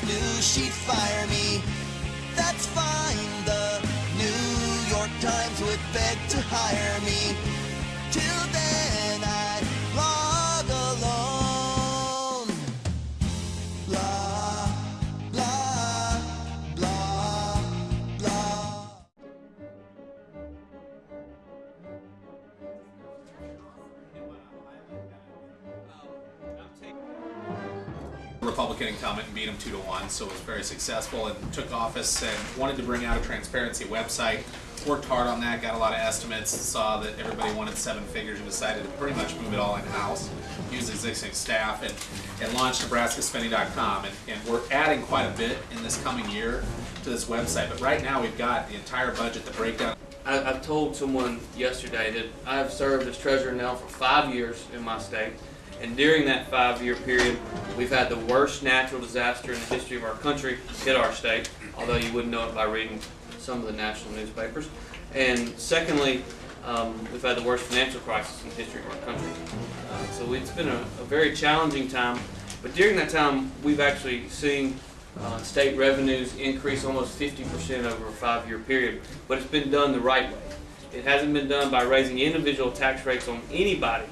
knew she'd fire me. That's fine, the New York Times would beg to hire me. Till then I'd log alone. Blah, blah, blah, blah. Republican incumbent and beat him 2-1, so was very successful and took office and wanted to bring out a transparency website. Worked hard on that, got a lot of estimates, saw that everybody wanted 7 figures and decided to pretty much move it all in-house, use existing staff, and launched NebraskaSpending.com. And we're adding quite a bit in this coming year to this website, but right now we've got the entire budget, the breakdown. I've told someone yesterday that I've served as treasurer now for 5 years in my state. And during that 5-year period, we've had the worst natural disaster in the history of our country hit our state, although you wouldn't know it by reading some of the national newspapers. And secondly, we've had the worst financial crisis in the history of our country. So it's been a very challenging time, but during that time, we've actually seen state revenues increase almost 50% over a 5-year period, but it's been done the right way. It hasn't been done by raising individual tax rates on anybody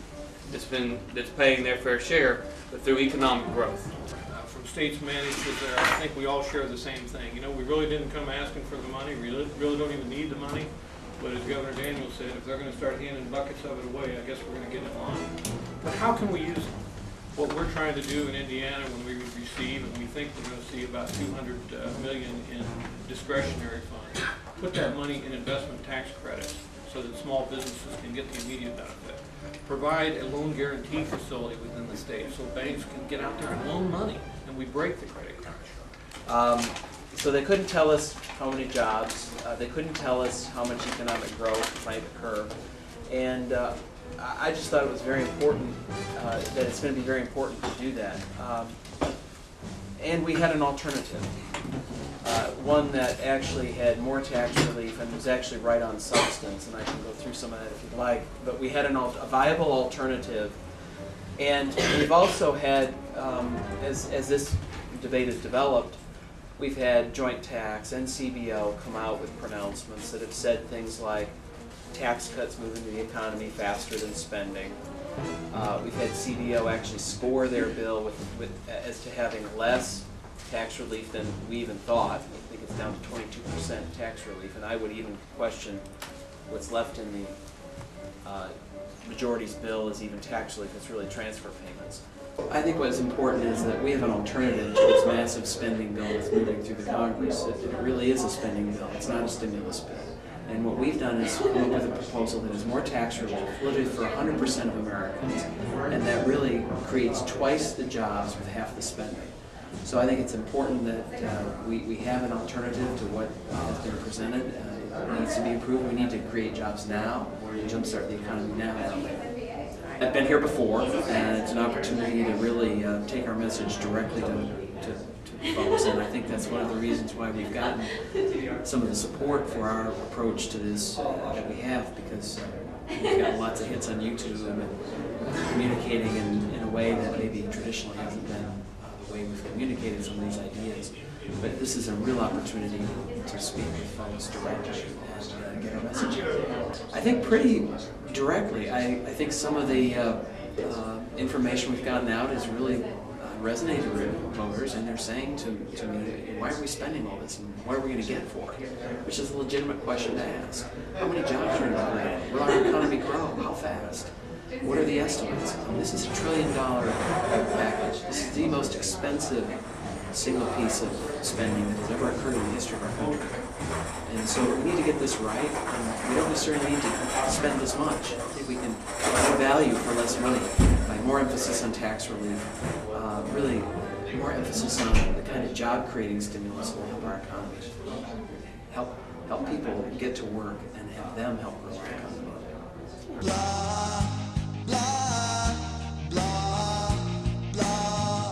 that's paying their fair share, but through economic growth. From states managed to there, I think we all share the same thing. You know, we really didn't come asking for the money. We really don't even need the money. But as Governor Daniel said, if they're going to start handing buckets of it away, I guess we're going to get in line. But how can we use it? What we're trying to do in Indiana when we receive, and we think we're going to see about $200 million in discretionary funds, put that money in investment tax credits so that small businesses can get the immediate benefit. Provide a loan guarantee facility within the state so banks can get out there and loan money, and we break the credit crunch. So they couldn't tell us how many jobs, they couldn't tell us how much economic growth might occur, and I just thought it was very important, that it's going to be very important to do that. And we had an alternative, one that actually had more tax relief and was actually right on substance, and I can go through some of that if you'd like. But we had a viable alternative, and we've also had, as this debate has developed, we've had Joint Tax and CBO come out with pronouncements that have said things like tax cuts move into the economy faster than spending. We've had CBO actually score their bill as to having less tax relief than we even thought. I think it's down to 22% tax relief, and I would even question what's left in the majority's bill is even tax relief. It's really transfer payments. I think what's important is that we have an alternative to this massive spending bill that's moving through the Congress. It really is a spending bill. It's not a stimulus bill. And what we've done is come up with a proposal that is more tax relief, literally for 100% of Americans, and that really creates twice the jobs with half the spending. So I think it's important that we have an alternative to what has been presented. It needs to be improved. We need to create jobs now, jumpstart the economy now. I've been here before, and it's an opportunity to really take our message directly to folks, and I think that's one of the reasons why we've gotten some of the support for our approach to this that we have, because we've got lots of hits on YouTube and communicating in a way that maybe traditionally hasn't been the way we've communicated some of these ideas. But this is a real opportunity to speak with folks directly and get our message out. I think pretty directly. I think some of the information we've gotten out has really resonated with voters, and they're saying to me, why are we spending all this, and what are we going to get for it? Which is a legitimate question to ask. How many jobs are going to create? Will our economy grow? How fast? What are the estimates? This is $1 trillion package. This is the most expensive single piece of spending that has ever occurred in the history of our country. And so we need to get this right, and we don't necessarily need to spend this much. I think we can get value for less money by more emphasis on tax relief, really more emphasis on the kind of job-creating stimulus that will help our economy. Help people get to work and have them help grow our economy. Blah.